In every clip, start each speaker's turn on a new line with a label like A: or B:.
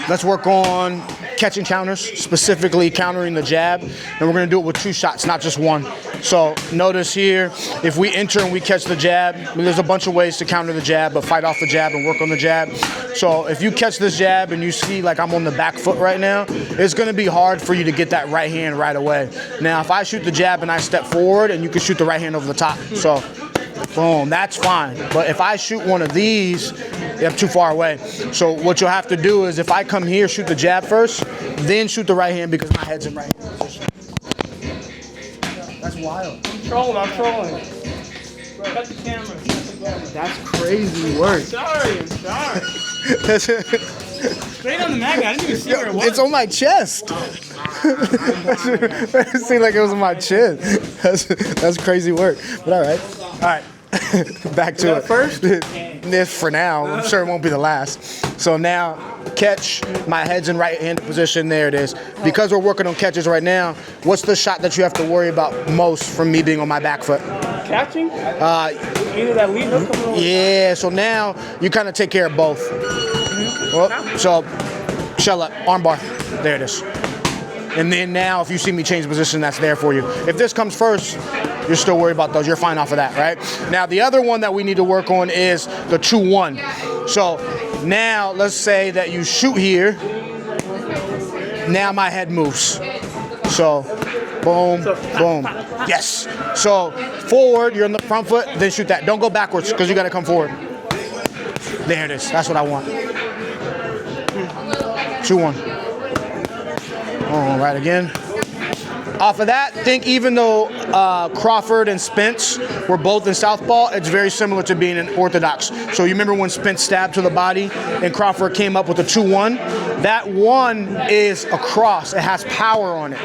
A: let's work on catching counters, specifically countering the jab. And we're going to do it with 2 shots, not just 1. So notice here, if we enter and we catch the jab, there's a bunch of ways to counter the jab, but fight off the jab and work on the jab. So if you catch this jab and you see like I'm on the back foot right now, it's going to be hard for you to get that right hand right away. Now, if I shoot the jab and I step forward, and you can shoot the right hand over the top. So boom, that's fine. But if I shoot one of these, you're too far away. So what you'll have to do is if I come here, shoot the jab first, then shoot the right hand because my head's in right hand position. That's wild.
B: I'm trolling. Cut the camera.
A: That's crazy work.
B: I'm sorry. Straight on the magnet. I didn't even see where it was.
A: It's on my chest. It seemed like it was on my chin. That's crazy work. But all right. Back to it.
B: First?
A: This for now. I'm sure it won't be the last. So now, catch. My head's in right-handed position. There it is. Because we're working on catches right now, what's the shot that you have to worry about most from me being on my back foot?
B: Catching? Either that lead hook or
A: yeah, so now you kind of take care of both. Well, so, shell up, arm bar. There it is. And then now, if you see me change position, that's there for you. If this comes first, you're still worried about those. You're fine off of that, right? Now, the other one that we need to work on is the 2-1. So now, let's say that you shoot here. Now my head moves. So, boom, boom. Yes. So, forward, you're on the front foot, then shoot that. Don't go backwards, because you got to come forward. There it is. That's what I want. 2-1. All right, again. Off of that, think even though Crawford and Spence were both in southpaw, it's very similar to being in orthodox. So you remember when Spence stabbed to the body and Crawford came up with a 2-1? That 1 is a cross. It has power on it.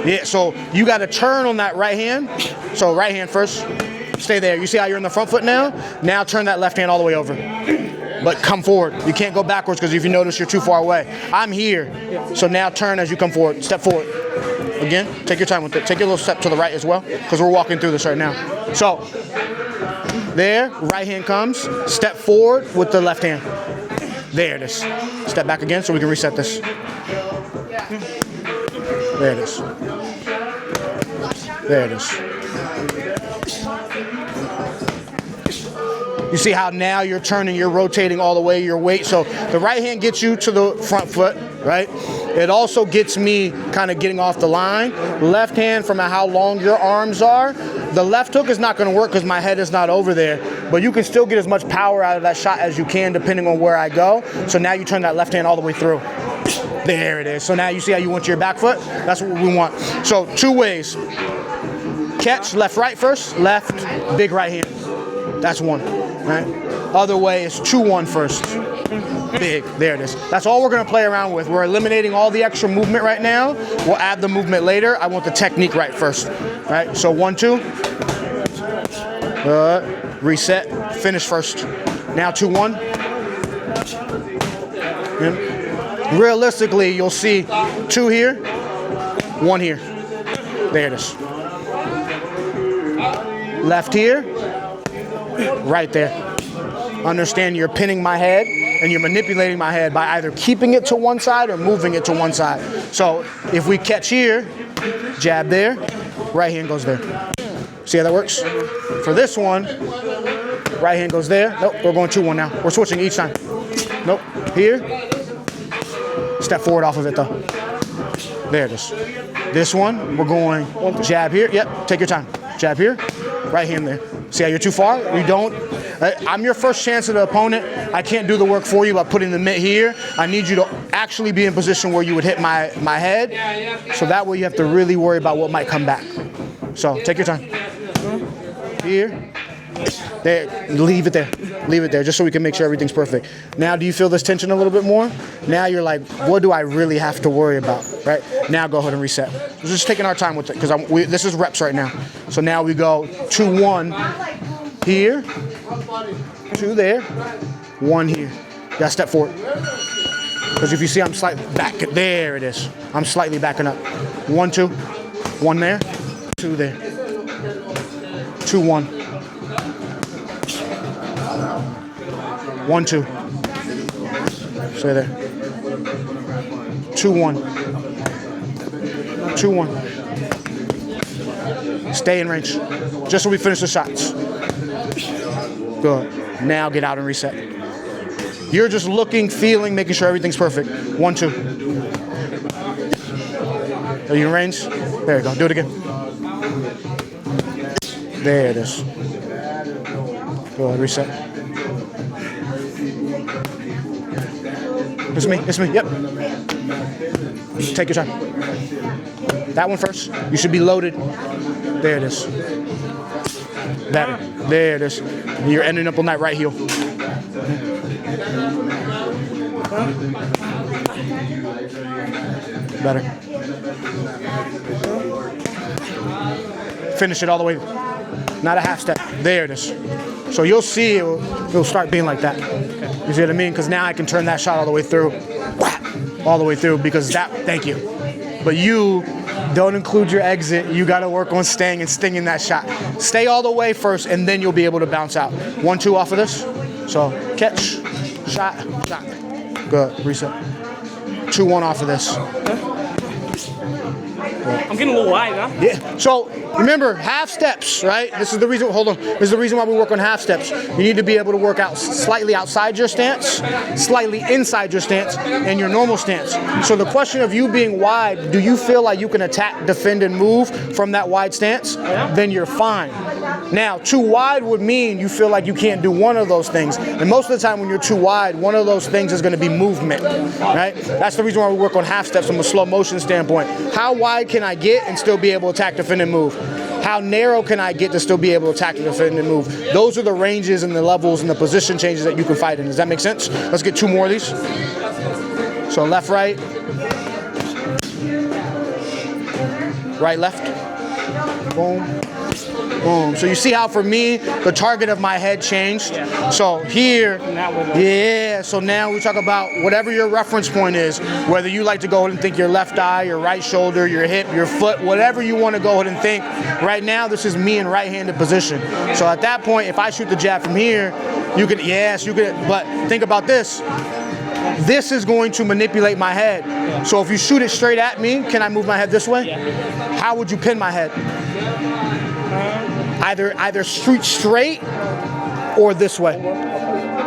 A: Yeah, so you got to turn on that right hand. So right hand first. Stay there. You see how you're in the front foot now? Now turn that left hand all the way over. But come forward. You can't go backwards because if you notice, you're too far away. I'm here. So now turn as you come forward. Step forward. Again, take your time with it. Take your little step to the right as well because we're walking through this right now. So, there, right hand comes. Step forward with the left hand. There it is. Step back again so we can reset this. There it is. There it is. You see how now you're turning, you're rotating all the way your weight. So the right hand gets you to the front foot, right? It also gets me kind of getting off the line. Left hand from how long your arms are. The left hook is not going to work because my head is not over there, but you can still get as much power out of that shot as you can depending on where I go. So now you turn that left hand all the way through. There it is. So now you see how you went to your back foot? That's what we want. So 2 ways. Catch, left, right first. Left, big right hand. That's 1, right? Other way is 2-1 first. Big, there it is. That's all we're gonna play around with. We're eliminating all the extra movement right now. We'll add the movement later. I want the technique right first, right? So 1-2. Reset, finish first. Now 2-1. Realistically, you'll see 2 here, 1 here. There it is. Left here, right there. Understand you're pinning my head and you're manipulating my head by either keeping it to one side or moving it to one side. So if we catch here, jab there, right hand goes there. See how that works? For this one, right hand goes there. Nope, we're going 2-1 now. We're switching each time. Nope, here. Step forward off of it though. There it is. This one, we're going jab here. Yep, take your time. Jab here, right hand there. See how you're too far? You don't. I'm your first chance at the opponent. I can't do the work for you by putting the mitt here. I need you to actually be in position where you would hit my head. So that way you have to really worry about what might come back. So take your time. Here. There. Leave it there. Leave it there just so we can make sure everything's perfect. Now do you feel this tension a little bit more? Now you're like, what do I really have to worry about? Right? Now go ahead and reset. We're just taking our time with it because this is reps right now. So now we go 2-1 here. 2 there. 1 here. You gotta step forward. Because if you see I'm slightly back, there it is. I'm slightly backing up. 1-2. 1 there. 2 there. 2-1. 1-2. Stay there. 2-1. 2-1. Stay in range. Just so we finish the shots. Good. Now get out and reset. You're just looking, feeling, making sure everything's perfect. 1-2. Are you in range? There you go. Do it again. There it is. Go ahead, reset. It's me. It's me. Yep. Take your time. That one first. You should be loaded. There it is. Better. There it is. You're ending up on that right heel. Better. Finish it all the way. Not a half step. There it is. So you'll see it'll start being like that. You see what I mean? Because now I can turn that shot all the way through. All the way through because that, thank you. But you don't include your exit. You got to work on staying and stinging that shot. Stay all the way first and then you'll be able to bounce out. 1-2 off of this. So catch, shot, shot. Good, reset. 2-1 off of this.
B: I'm getting a little wide, huh?
A: Yeah. So remember, half steps, right? This is the reason. Hold on. This is the reason why we work on half steps. You need to be able to work out slightly outside your stance, slightly inside your stance, and your normal stance. So the question of you being wide, do you feel like you can attack, defend, and move from that wide stance? Then you're fine. Now, too wide would mean you feel like you can't do one of those things. And most of the time when you're too wide, one of those things is going to be movement, right? That's the reason why we work on half steps from a slow motion standpoint. How wide can I get and still be able to attack, defend, and move? How narrow can I get to still be able to attack, defend, and move? Those are the ranges and the levels and the position changes that you can fight in. Does that make sense? Let's get 2 more of these. So left, right. Right, left. Boom. Boom. So you see how for me, the target of my head changed? Yeah. So here, yeah, so now we talk about whatever your reference point is, whether you like to go ahead and think your left eye, your right shoulder, your hip, your foot, whatever you want to go ahead and think. Right now, this is me in right-handed position. So at that point, if I shoot the jab from here, you can, yes, you can, but think about this. This is going to manipulate my head. So if you shoot it straight at me, can I move my head this way? How would you pin my head? Either straight or this way.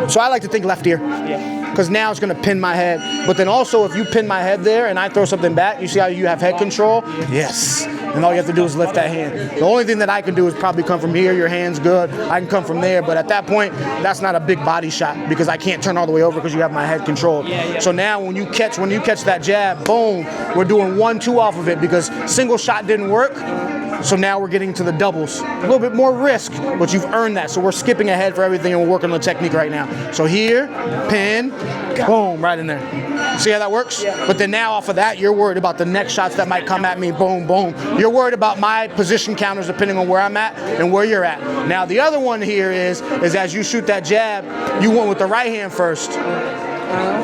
A: So I like to think left ear. Because now it's going to pin my head. But then also if you pin my head there and I throw something back, you see how you have head control? Yes. And all you have to do is lift that hand. The only thing that I can do is probably come from here. Your hand's good. I can come from there. But at that point, that's not a big body shot because I can't turn all the way over because you have my head controlled. So now when you catch that jab, boom, we're doing 1-2 off of it because single shot didn't work. So now we're getting to the doubles. A little bit more risk, but you've earned that. So we're skipping ahead for everything and we're working on the technique right now. So here, pin, boom, right in there. See how that works? But then now off of that, you're worried about the next shots that might come at me, boom, boom. You're worried about my position counters depending on where I'm at and where you're at. Now the other one here is as you shoot that jab, you went with the right hand first.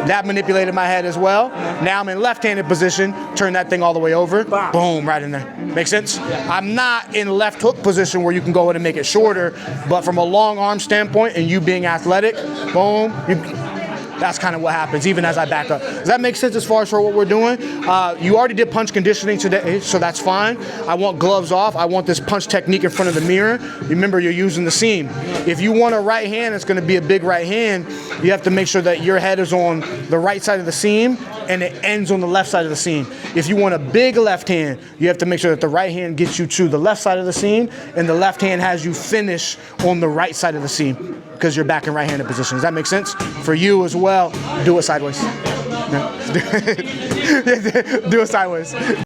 A: That manipulated my head as well. Now I'm in left-handed position, turn that thing all the way over, boom, right in there. Make sense? I'm not in left hook position where you can go in and make it shorter, but from a long arm standpoint and you being athletic, boom, that's kind of what happens, even as I back up. Does that make sense as far as for what we're doing? You already did punch conditioning today, so that's fine. I want gloves off. I want this punch technique in front of the mirror. Remember, you're using the seam. If you want a right hand, it's going to be a big right hand. You have to make sure that your head is on the right side of the seam and it ends on the left side of the seam. If you want a big left hand, you have to make sure that the right hand gets you to the left side of the seam and the left hand has you finish on the right side of the seam because you're back in right-handed position. Does that make sense? For you as well, do it sideways. Do it sideways.